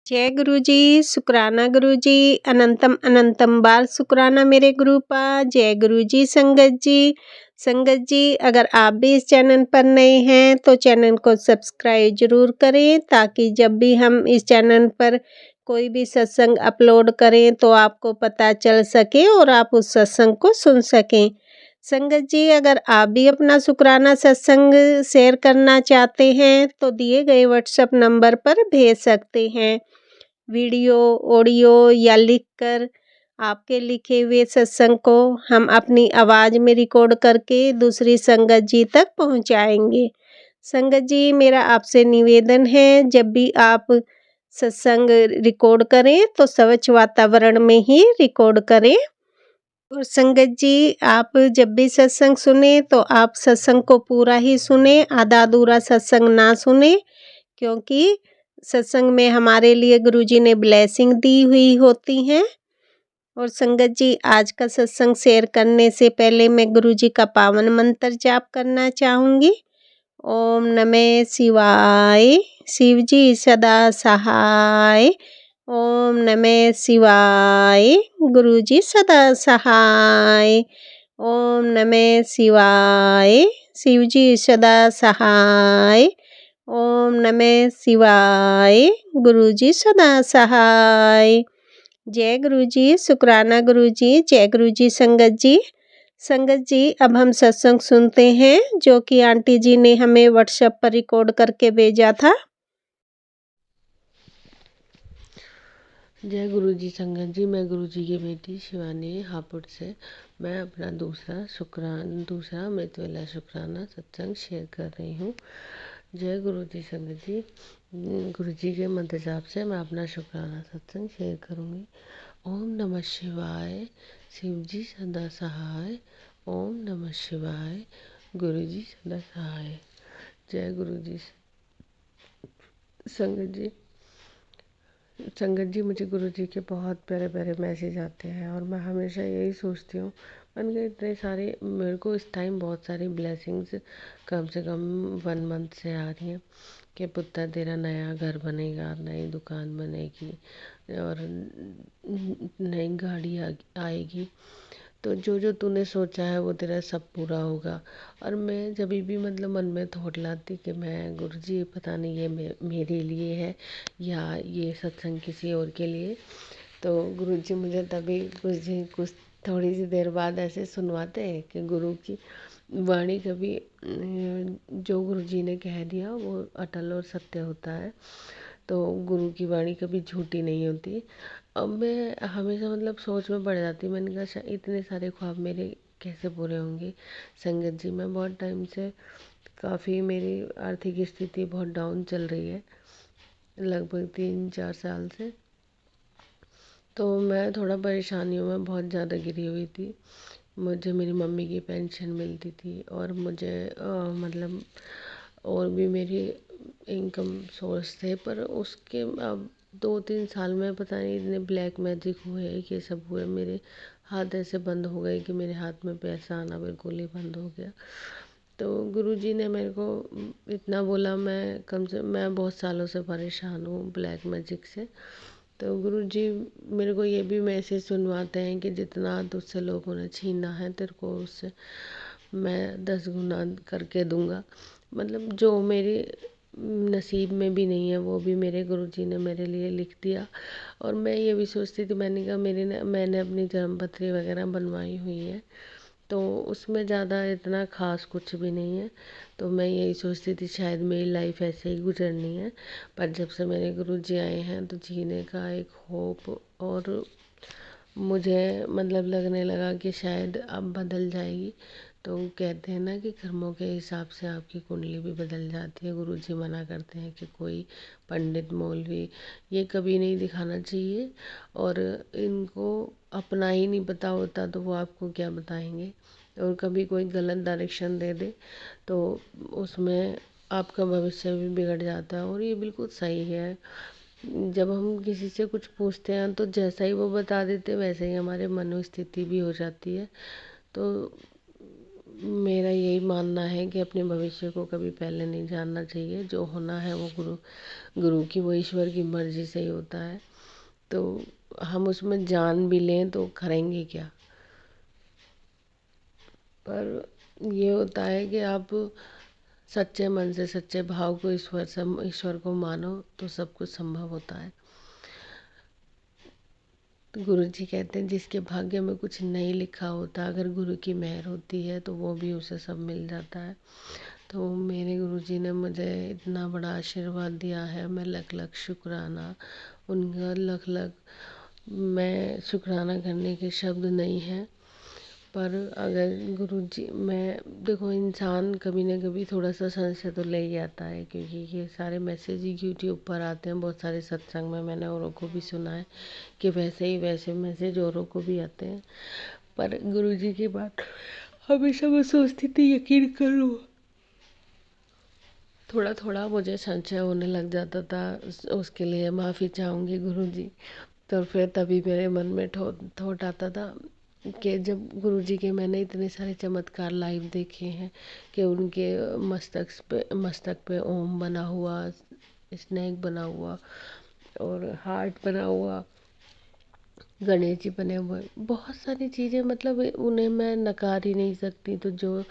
जय गुरु जी, शुक्राना गुरु जी, अनंतम अनंतम बार शुक्राना मेरे गुरुपा। जय गुरु जी संगत जी। संगत जी, अगर आप भी इस चैनल पर नए हैं तो चैनल को सब्सक्राइब जरूर करें, ताकि जब भी हम इस चैनल पर कोई भी सत्संग अपलोड करें तो आपको पता चल सके और आप उस सत्संग को सुन सकें। संगत जी, अगर आप भी अपना शुक्राना सत्संग शेयर करना चाहते हैं तो दिए गए व्हाट्सएप नंबर पर भेज सकते हैं। वीडियो, ऑडियो या लिखकर आपके लिखे हुए सत्संग को हम अपनी आवाज़ में रिकॉर्ड करके दूसरी संगत जी तक पहुंचाएंगे। संगत जी, मेरा आपसे निवेदन है, जब भी आप सत्संग रिकॉर्ड करें तो स्वच्छ वातावरण में ही रिकॉर्ड करें। और संगत जी, आप जब भी सत्संग सुने तो आप सत्संग को पूरा ही सुने, आधा अधूरा सत्संग ना सुने, क्योंकि सत्संग में हमारे लिए गुरुजी ने ब्लेसिंग दी हुई होती हैं। और संगत जी, आज का सत्संग शेयर करने से पहले मैं गुरुजी का पावन मंत्र जाप करना चाहूँगी। ओम नमः शिवाय, शिव जी सदा सहाय। ओम नमः शिवाय, गुरुजी सदा सहाय। ओम नमः शिवाय, शिव जी सदा सहाय। ओम नमः शिवाय, गुरुजी सदा सहाय। जय गुरुजी, शुक्राना गुरुजी। जय गुरुजी संगत जी। संगत जी, अब हम सत्संग सुनते हैं जो कि आंटी जी ने हमें व्हाट्सएप पर रिकॉर्ड करके भेजा था। जय गुरु जी संगत जी। मैं गुरु जी की बेटी शिवानी हापुड़ से मैं अपना दूसरा अमृत वेला शुक्राना सत्संग शेयर कर रही हूँ। जय गुरु जी संगत जी। गुरु जी के मंत्र जाप से मैं अपना शुक्राना सत्संग शेयर करूँगी। ओम नमः शिवाय, शिव जी सदा सहाय। ओम नमः शिवाय, गुरु जी सदा सहाय। जय गुरु जी संगत जी। संगत जी, मुझे गुरु जी के बहुत प्यारे प्यारे मैसेज आते हैं और मैं हमेशा यही सोचती हूँ, मैंने कहा इतने सारे मेरे को इस टाइम बहुत सारी ब्लेसिंग्स कम से कम 1 मंथ से आ रही हैं कि पुत्र तेरा नया घर बनेगा, नई दुकान बनेगी और नई गाड़ी आएगी। तो जो जो तूने सोचा है वो तेरा सब पूरा होगा। और मैं जब भी मतलब मन में थॉट लाती कि मैं गुरुजी पता नहीं ये मेरे लिए है या ये सत्संग किसी और के लिए, तो गुरुजी मुझे तभी कुछ थोड़ी सी देर बाद ऐसे सुनवाते हैं कि गुरु की वाणी कभी जो गुरुजी ने कह दिया वो अटल और सत्य होता है। तो गुरु की वाणी कभी झूठी नहीं होती। अब मैं हमेशा मतलब सोच में पड़ जाती, मैंने कहा इतने सारे ख्वाब मेरे कैसे पूरे होंगे। संगत जी, मैं बहुत टाइम से काफ़ी मेरी आर्थिक स्थिति बहुत डाउन चल रही है, लगभग 3-4 साल से। तो मैं थोड़ा परेशानियों में बहुत ज़्यादा घिरी हुई थी। मुझे मेरी मम्मी की पेंशन मिलती थी और मुझे मतलब और भी मेरी इनकम सोर्स थे, पर उसके अब 2-3 साल में पता नहीं इतने ब्लैक मैजिक हुए, ये सब हुए, मेरे हाथ ऐसे बंद हो गए कि मेरे हाथ में पैसा आना बिल्कुल ही बंद हो गया। तो गुरुजी ने मेरे को इतना बोला, मैं बहुत सालों से परेशान हूँ ब्लैक मैजिक से। तो गुरुजी मेरे को ये भी मैसेज सुनवाते हैं कि जितना तुझसे लोगों ने छीना है तेरे को उससे मैं 10 गुना करके दूंगा। मतलब जो मेरे नसीब में भी नहीं है वो भी मेरे गुरुजी ने मेरे लिए लिख दिया। और मैं ये भी सोचती थी, मैंने कहा मैंने अपनी जन्मपत्री वगैरह बनवाई हुई है, तो उसमें ज़्यादा इतना ख़ास कुछ भी नहीं है। तो मैं यही सोचती थी शायद मेरी लाइफ ऐसे ही गुजरनी है। पर जब से मेरे गुरुजी आए हैं तो जीने का एक होप और मुझे मतलब लगने लगा कि शायद अब बदल जाएगी। तो कहते हैं ना कि कर्मों के हिसाब से आपकी कुंडली भी बदल जाती है। गुरुजी मना करते हैं कि कोई पंडित मौलवी ये कभी नहीं दिखाना चाहिए, और इनको अपना ही नहीं पता होता तो वो आपको क्या बताएंगे। और कभी कोई गलत डायरेक्शन दे दे तो उसमें आपका भविष्य भी बिगड़ जाता है, और ये बिल्कुल सही है। जब हम किसी से कुछ पूछते हैं तो जैसा ही वो बता देते वैसे ही हमारे मनोस्थिति भी हो जाती है। तो मेरा यही मानना है कि अपने भविष्य को कभी पहले नहीं जानना चाहिए। जो होना है वो गुरु गुरु की, वो ईश्वर की मर्जी से ही होता है। तो हम उसमें जान भी लें तो करेंगे क्या। पर ये होता है कि आप सच्चे मन से, सच्चे भाव को ईश्वर को मानो तो सब कुछ संभव होता है। तो गुरु जी कहते हैं जिसके भाग्य में कुछ नहीं लिखा होता, अगर गुरु की मेहर होती है तो वो भी उसे सब मिल जाता है। तो मेरे गुरु जी ने मुझे इतना बड़ा आशीर्वाद दिया है, मैं लख लख शुक्राना उनका, लख लख मैं शुक्राना करने के शब्द नहीं हैं। पर अगर गुरुजी, मैं देखो, इंसान कभी ना कभी थोड़ा सा संशय तो ले ही आता है, क्योंकि ये सारे मैसेज ही यूट्यूब पर आते हैं। बहुत सारे सत्संग में मैंने औरों को भी सुना है कि वैसे ही वैसे मैसेज औरों को भी आते हैं। पर गुरुजी की बात हमेशा मैं सोचती थी यकीन करो, थोड़ा थोड़ा मुझे संशय होने लग जाता था। उसके लिए माफ़ी चाहूँगी गुरुजी। तो फिर तभी मेरे मन में थॉट आता था कि जब गुरुजी के मैंने इतने सारे चमत्कार लाइव देखे हैं कि उनके मस्तक पे ओम बना हुआ, स्नेक बना हुआ और हार्ट बना हुआ, गणेश जी बने हुए, बहुत सारी चीज़ें, मतलब उन्हें मैं नकार ही नहीं सकती। तो जो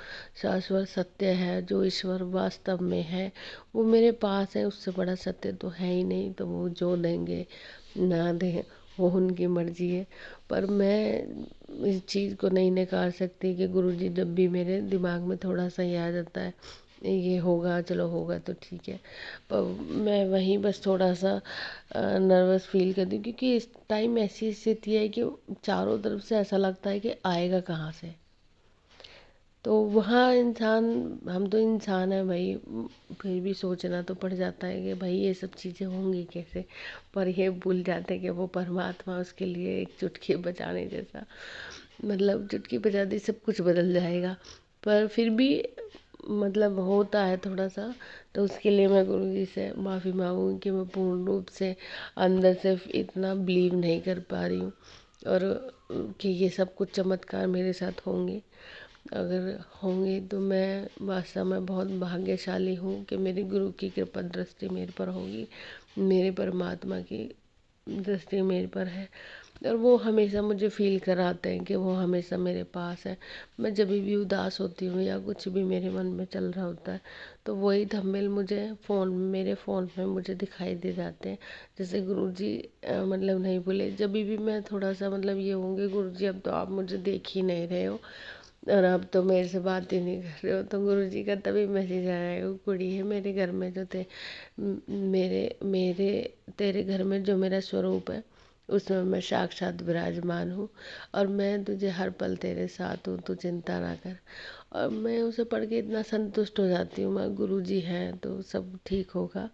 शाश्वत सत्य है, जो ईश्वर वास्तव में है, वो मेरे पास है। उससे बड़ा सत्य तो है ही नहीं। तो वो जो देंगे ना दें वो उनकी मर्जी है। पर मैं इस चीज़ को नहीं नकार सकती कि गुरुजी जब भी मेरे दिमाग में थोड़ा सा ये आ जाता है ये होगा, चलो होगा तो ठीक है, पर मैं वहीं बस थोड़ा सा नर्वस फील करती हूँ, क्योंकि इस टाइम ऐसी स्थिति है कि चारों तरफ से ऐसा लगता है कि आएगा कहाँ से। तो वहाँ इंसान, हम तो इंसान है भाई, फिर भी सोचना तो पड़ जाता है कि भाई ये सब चीज़ें होंगी कैसे। पर ये भूल जाते हैं कि वो परमात्मा, उसके लिए एक चुटकी बजाने जैसा, मतलब चुटकी बजा दी सब कुछ बदल जाएगा। पर फिर भी मतलब होता है थोड़ा सा। तो उसके लिए मैं गुरु जी से माफ़ी मांगूंगी कि मैं पूर्ण रूप से अंदर से इतना बिलीव नहीं कर पा रही हूँ, और कि ये सब कुछ चमत्कार मेरे साथ होंगे। अगर होंगे तो मैं वास्तव में बहुत भाग्यशाली हूँ कि मेरे गुरु की कृपा दृष्टि मेरे पर होगी, मेरे परमात्मा की दृष्टि मेरे पर है। और वो हमेशा मुझे फील कराते हैं कि वो हमेशा मेरे पास है। मैं जब भी उदास होती हूँ या कुछ भी मेरे मन में चल रहा होता है, तो वही थंबनेल मुझे मेरे फ़ोन में मुझे दिखाई दे जाते हैं। जैसे गुरुजी मतलब नहीं बोले, जब भी मैं थोड़ा सा मतलब ये होंगे, गुरुजी अब तो आप मुझे देख ही नहीं रहे हो और अब तो मेरे से बात ही नहीं कर रहे हो, तो गुरुजी का तभी मैसेज आया, वो कुड़ी है मेरे घर में जो मेरे मेरे तेरे घर में जो मेरा स्वरूप है उसमें मैं साक्षात विराजमान हूँ, और मैं तुझे हर पल तेरे साथ हूँ, तू चिंता ना कर। और मैं उसे पढ़ के इतना संतुष्ट हो जाती हूँ, मैं गुरुजी हैं तो सब ठीक होगा।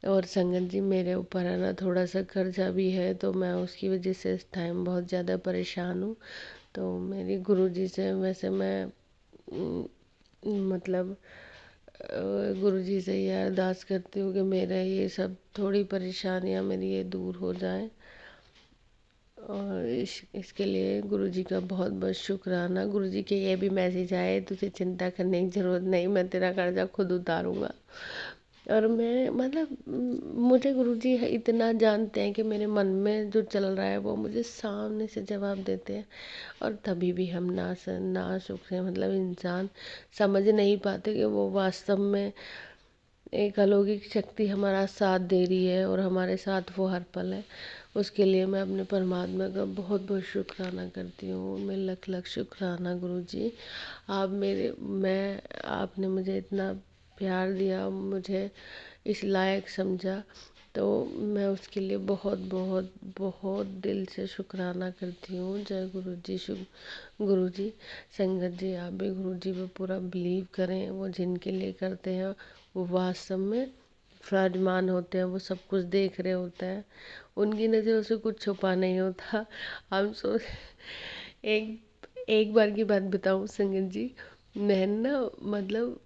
और संगत जी, मेरे ऊपर है ना थोड़ा सा कर्जा भी है, तो मैं उसकी वजह से इस टाइम बहुत ज़्यादा परेशान हूँ। तो मेरी गुरुजी से वैसे मैं मतलब गुरुजी से ये अरदास करती हूँ कि मेरा ये सब थोड़ी परेशानियाँ मेरी ये दूर हो जाएं। और इसके लिए गुरुजी का बहुत बहुत शुक्राना। गुरुजी के ये भी मैसेज आए, तुझे चिंता करने की ज़रूरत नहीं, मैं तेरा कर्जा खुद उतारूँगा। और मैं मतलब मुझे गुरुजी इतना जानते हैं कि मेरे मन में जो चल रहा है वो मुझे सामने से जवाब देते हैं। और तभी भी हम ना सुख से, मतलब इंसान समझ नहीं पाते कि वो वास्तव में एक अलौकिक शक्ति हमारा साथ दे रही है और हमारे साथ वो हर पल है। उसके लिए मैं अपने परमात्मा का बहुत बहुत शुक्राना करती हूँ। मैं लख लख शुक्राना गुरुजी। आप मेरे मैं आपने मुझे इतना प्यार दिया, मुझे इस लायक समझा, तो मैं उसके लिए बहुत बहुत बहुत दिल से शुक्राना करती हूँ। जय गुरु जी। गुरु जी, संगत जी, आप भी गुरु जी पे पूरा बिलीव करें। वो जिनके लिए करते हैं वो वास्तव में विराजमान होते हैं, वो सब कुछ देख रहे होते हैं, उनकी नज़रों से कुछ छुपा नहीं होता। हम सोच एक एक बार की बात बताऊँ संगत जी, मैं ना मतलब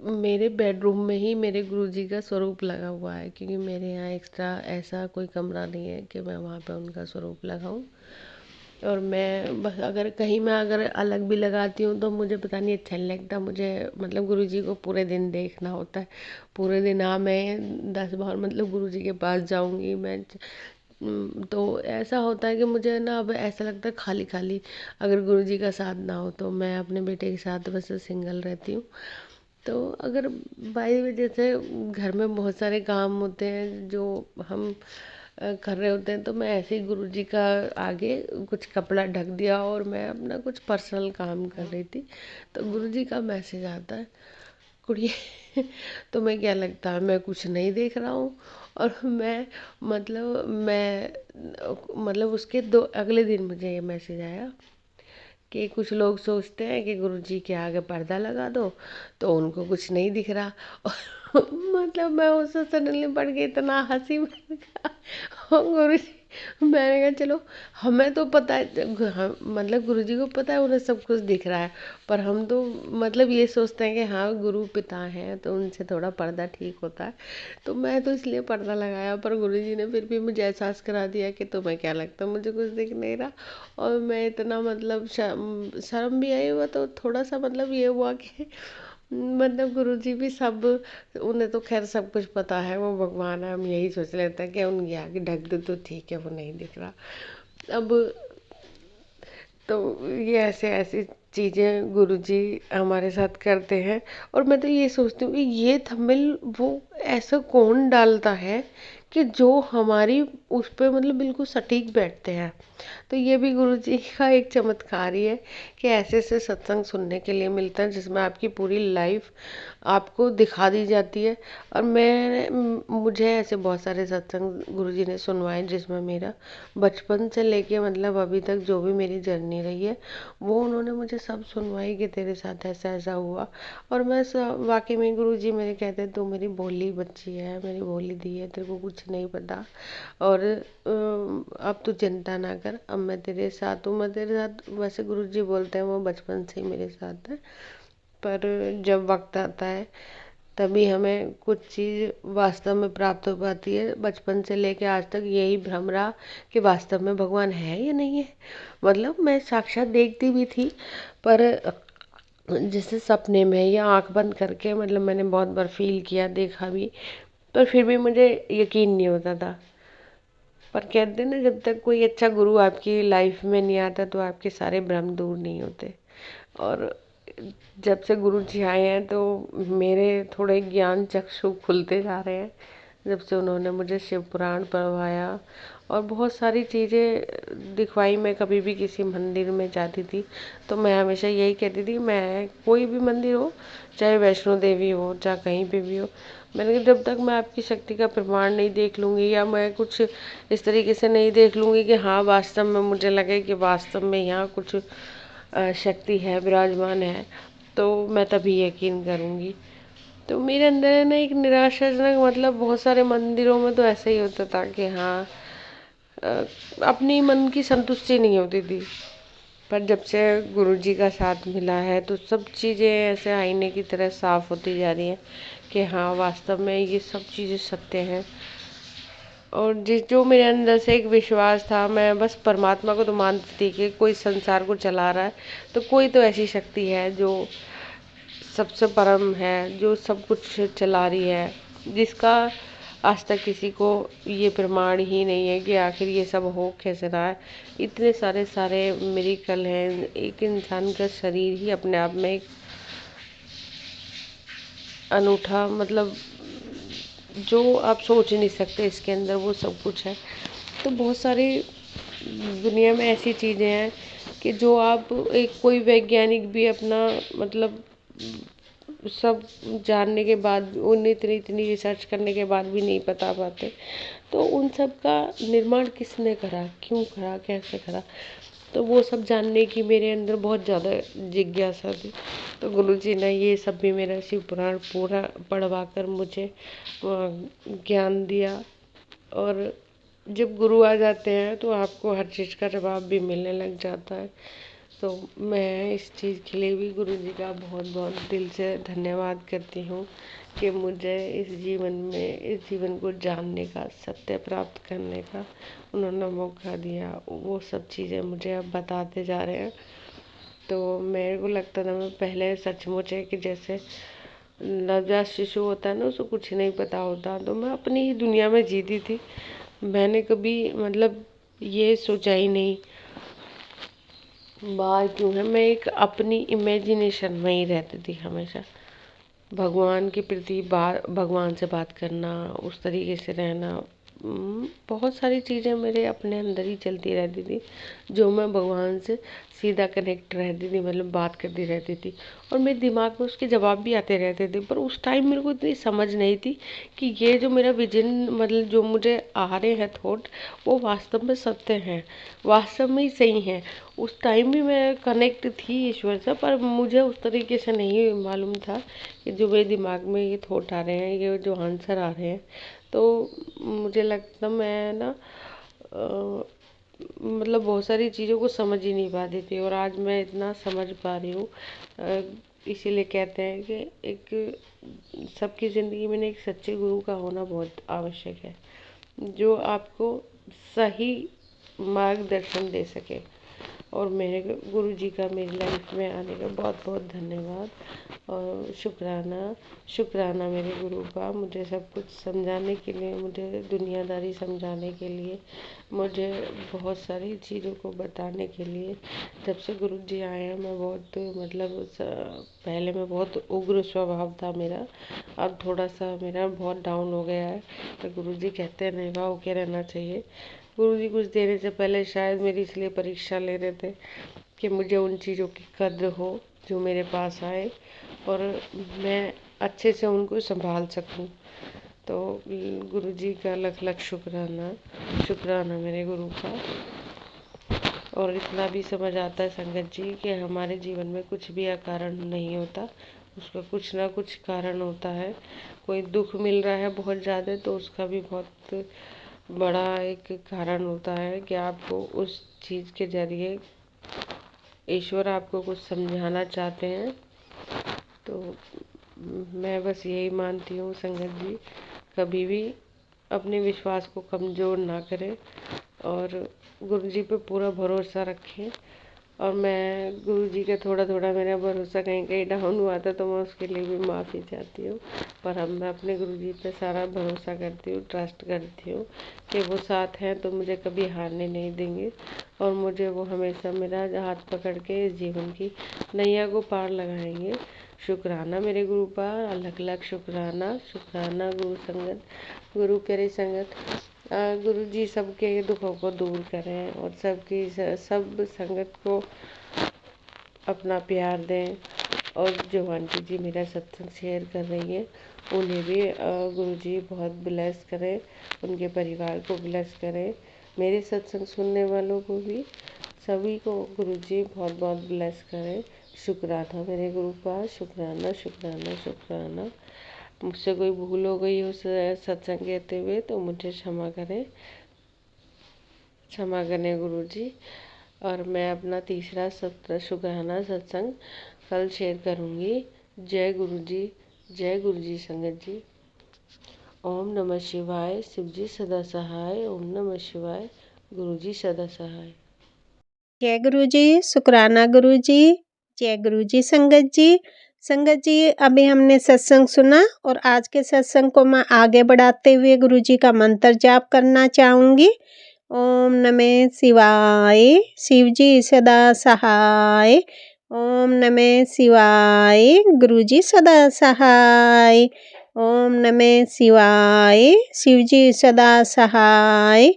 मेरे बेडरूम में ही मेरे गुरुजी का स्वरूप लगा हुआ है, क्योंकि मेरे यहाँ एक्स्ट्रा ऐसा कोई कमरा नहीं है कि मैं वहाँ पे उनका स्वरूप लगाऊं। और मैं बस अगर कहीं मैं अगर अलग भी लगाती हूँ तो मुझे पता नहीं अच्छा नहीं लगता। मुझे मतलब गुरुजी को पूरे दिन देखना होता है। पूरे दिन मैं 10 बार मतलब गुरुजी के पास जाऊंगी मैं। तो ऐसा होता है कि मुझे ना अब ऐसा लगता है खाली खाली, अगर गुरुजी का साथ ना हो तो। मैं अपने बेटे के साथ बस सिंगल रहती हूँ। तो अगर बाई वजह से घर में बहुत सारे काम होते हैं जो हम कर रहे होते हैं, तो मैं ऐसे ही गुरुजी का आगे कुछ कपड़ा ढक दिया और मैं अपना कुछ पर्सनल काम कर रही थी, तो गुरुजी का मैसेज आता है, कुड़िए तुम्हें क्या लगता है मैं कुछ नहीं देख रहा हूँ? और मैं उसके दो अगले दिन मुझे ये मैसेज आया कि कुछ लोग सोचते हैं कि गुरुजी के आगे पर्दा लगा दो तो उनको कुछ नहीं दिख रहा। मतलब मैं उससे सडनली पड़ गई, इतना हंसी। मैंने कहा गुरुजी, मैंने कहा चलो हमें तो पता है, मतलब गुरुजी को पता है उन्हें सब कुछ दिख रहा है, पर हम तो मतलब ये सोचते हैं कि हाँ गुरु पिता हैं तो उनसे थोड़ा पर्दा ठीक होता है। तो मैं तो इसलिए पर्दा लगाया, पर गुरुजी ने फिर भी मुझे एहसास करा दिया कि तुम्हें क्या लगता है मुझे कुछ दिख नहीं रहा। और मैं इतना मतलब शर्म भी आई हुआ, तो थोड़ा सा मतलब ये हुआ कि मतलब गुरुजी भी सब, उन्हें तो खैर सब कुछ पता है, वो भगवान है, हम यही सोच लेते हैं कि उनके आगे ढक दो तो ठीक है, वो नहीं दिख रहा। अब तो ये ऐसे ऐसी चीज़ें गुरुजी हमारे साथ करते हैं। और मैं तो ये सोचती हूँ कि ये थंबनेल वो ऐसा कौन डालता है कि जो हमारी उस पे मतलब बिल्कुल सटीक बैठते हैं। तो ये भी गुरुजी का एक चमत्कार ही है कि ऐसे ऐसे सत्संग सुनने के लिए मिलता है जिसमें आपकी पूरी लाइफ आपको दिखा दी जाती है। और मुझे ऐसे बहुत सारे सत्संग गुरुजी ने सुनवाए जिसमें मेरा बचपन से लेके मतलब अभी तक जो भी मेरी जर्नी रही है वो उन्होंने मुझे सब सुनवाई कि तेरे साथ ऐसा ऐसा हुआ। और मैं वाकई में गुरुजी मेरे कहते हैं तू मेरी भोली बच्ची है, मेरी भोली दी है, तेरे को कुछ नहीं पता, और अब तू चिंता ना कर, अब मैं तेरे साथ हूँ, मैं तेरे साथ। वैसे गुरुजी बोलते हैं वो बचपन से ही मेरे साथ है, पर जब वक्त आता है तभी हमें कुछ चीज़ वास्तव में प्राप्त हो पाती है। बचपन से लेके आज तक यही भ्रम रहा कि वास्तव में भगवान है या नहीं है। मतलब मैं साक्षात देखती भी थी, पर जैसे सपने में या आंख बंद करके मतलब मैंने बहुत बार फील किया, देखा भी, पर फिर भी मुझे यकीन नहीं होता था। पर कहते हैं ना, जब तक कोई अच्छा गुरु आपकी लाइफ में नहीं आता तो आपके सारे भ्रम दूर नहीं होते। और जब से गुरु जी आए हैं तो मेरे थोड़े ज्ञान चक्षु खुलते जा रहे हैं। जब से उन्होंने मुझे शिव पुराण पढ़वाया और बहुत सारी चीज़ें दिखवाई। मैं कभी भी किसी मंदिर में जाती थी तो मैं हमेशा यही कहती थी, मैं कोई भी मंदिर हो, चाहे वैष्णो देवी हो, चाहे कहीं पे भी हो, मैंने कहा जब तक मैं आपकी शक्ति का प्रमाण नहीं देख लूँगी या मैं कुछ इस तरीके से नहीं देख लूँगी कि हाँ वास्तव में मुझे लगे कि वास्तव में यहाँ कुछ शक्ति है, विराजमान है, तो मैं तभी यकीन करूँगी। तो मेरे अंदर है ना एक निराशाजनक, मतलब बहुत सारे मंदिरों में तो ऐसा ही होता था कि हाँ अपनी मन की संतुष्टि नहीं होती थी। पर जब से गुरुजी का साथ मिला है तो सब चीज़ें ऐसे आईने की तरह साफ होती जा रही हैं कि हाँ वास्तव में ये सब चीज़ें सत्य हैं। और जो मेरे अंदर से एक विश्वास था, मैं बस परमात्मा को तो मानती थी कि कोई संसार को चला रहा है, तो कोई तो ऐसी शक्ति है जो सबसे परम है, जो सब कुछ चला रही है, जिसका आज तक किसी को ये प्रमाण ही नहीं है कि आखिर ये सब हो कैसे रहा है। इतने सारे सारे मिरेकल हैं। एक इंसान का शरीर ही अपने आप में एक अनूठा, मतलब जो आप सोच नहीं सकते इसके अंदर वो सब कुछ है। तो बहुत सारी दुनिया में ऐसी चीज़ें हैं कि जो आप एक कोई वैज्ञानिक भी अपना मतलब सब जानने के बाद, उन्हें इतनी इतनी रिसर्च करने के बाद भी नहीं बता पाते। तो उन सब का निर्माण किसने करा, क्यों करा, कैसे करा, तो वो सब जानने की मेरे अंदर बहुत ज़्यादा जिज्ञासा थी। तो गुरुजी ने ये सब भी मेरा शिव पुराण पूरा पढ़वा कर मुझे ज्ञान दिया। और जब गुरु आ जाते हैं तो आपको हर चीज़ का जवाब भी मिलने लग जाता है। तो मैं इस चीज़ के लिए भी गुरुजी का बहुत बहुत दिल से धन्यवाद करती हूँ कि मुझे इस जीवन को जानने का, सत्य प्राप्त करने का उन्होंने मौका दिया। वो सब चीज़ें मुझे अब बताते जा रहे हैं। तो मेरे को लगता था मैं पहले सचमुच है कि जैसे नवजात शिशु होता है ना, उसको कुछ नहीं पता होता, तो मैं अपनी ही दुनिया में जीती थी। मैंने कभी मतलब ये सोचा ही नहीं बाहर क्यों है। मैं एक अपनी इमेजिनेशन में ही रहती थी हमेशा। भगवान के प्रति भगवान से बात करना, उस तरीके से रहना, बहुत सारी चीज़ें मेरे अपने अंदर ही चलती रहती थी, जो मैं भगवान से सीधा कनेक्ट रहती थी, मतलब बात करती रहती थी। और मेरे दिमाग में उसके जवाब भी आते रहते थे, पर उस टाइम मेरे को इतनी समझ नहीं थी कि ये जो मेरा विजन, मतलब जो मुझे आ रहे हैं थॉट, वो वास्तव में सत्य हैं, वास्तव में ही सही हैं। उस टाइम भी मैं कनेक्ट थी ईश्वर से, पर मुझे उस तरीके से नहीं मालूम था कि जो मेरे दिमाग में ये थॉट आ रहे हैं, ये जो आंसर आ रहे हैं। तो मुझे लगता मैं ना मतलब बहुत सारी चीज़ों को समझ ही नहीं पाती थी, और आज मैं इतना समझ पा रही हूँ। इसीलिए कहते हैं कि एक सबकी ज़िंदगी में एक सच्चे गुरु का होना बहुत आवश्यक है, जो आपको सही मार्गदर्शन दे सके। और मेरे गुरुजी का मेरी लाइफ में आने का बहुत बहुत धन्यवाद और शुक्राना मेरे गुरु का, मुझे सब कुछ समझाने के लिए, मुझे दुनियादारी समझाने के लिए, मुझे बहुत सारी चीज़ों को बताने के लिए। जब से गुरुजी आए हैं मैं बहुत मतलब पहले मैं बहुत उग्र स्वभाव था मेरा, अब थोड़ा सा मेरा बहुत डाउन हो गया है। तो गुरुजी कहते हैं निर्भय होके रहना चाहिए। गुरुजी कुछ देने से पहले शायद मेरी इसलिए परीक्षा ले रहे थे कि मुझे उन चीज़ों की कद्र हो जो मेरे पास आए, और मैं अच्छे से उनको संभाल सकूं। तो गुरुजी का लख लख शुक्राना मेरे गुरु का। और इतना भी समझ आता है संगत जी कि हमारे जीवन में कुछ भी अकारण नहीं होता, उसका कुछ ना कुछ कारण होता है। कोई दुख मिल रहा है बहुत ज़्यादा, तो उसका भी बहुत बड़ा एक कारण होता है कि आपको उस चीज़ के जरिए ईश्वर आपको कुछ समझाना चाहते हैं। तो मैं बस यही मानती हूँ संगत जी, कभी भी अपने विश्वास को कमज़ोर ना करें और गुरु जी पे पूरा भरोसा रखें। और मैं गुरु जी का थोड़ा थोड़ा मेरा भरोसा कहीं कहीं डाउन हुआ था, तो मैं उसके लिए भी माफ़ी चाहती हूँ। पर अब मैं अपने गुरु जी पे सारा भरोसा करती हूँ, ट्रस्ट करती हूँ कि वो साथ हैं तो मुझे कभी हारने नहीं देंगे, और मुझे वो हमेशा मेरा हाथ पकड़ के इस जीवन की नैया को पार लगाएंगे। शुक्राना मेरे गुरु का, अलग अलग शुक्राना गुरु संगत, गुरु प्यारी संगत। गुरु जी सबके दुखों को दूर करें और सब संगत को अपना प्यार दें। और जो आंटी जी मेरा सत्संग शेयर कर रही हैं, उन्हें भी गुरु जी बहुत ब्लेस करें, उनके परिवार को ब्लेस करें, मेरे सत्संग सुनने वालों को भी, सभी को गुरु जी बहुत बहुत ब्लेस करें। शुक्राना मेरे गुरु का, शुक्राना। मुझसे कोई भूल हो गई हो सत्संग कहते हुए तो मुझे क्षमा करें, क्षमा करें गुरु जी। और मैं अपना तीसरा शुक्राना सत्संग कल शेयर करूँगी। जय गुरु जी संगत जी। ओम नमः शिवाय, शिव जी सदा सहाय। ओम नमः शिवाय, गुरु जी सदा सहाय। जय गुरु जी, शुक्राना गुरु जी, जय गुरु जी संगत जी। संगत जी, अभी हमने सत्संग सुना और आज के सत्संग को मैं आगे बढ़ाते हुए गुरु जी का मंत्र जाप करना चाहूँगी। ओम नमः शिवाय, शिव जी सदा सहाय। ओम नमः शिवाय, गुरु जी सदा सहाय। ओम नमः शिवाय, शिव जी सदा सहाय।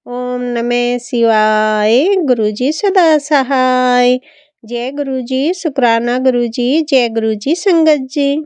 ओम नमः शिवाय, गुरु जी सदा सहाय। जय गुरु जी, शुक्राना गुरु जी, जय गुरु जी संगत जी।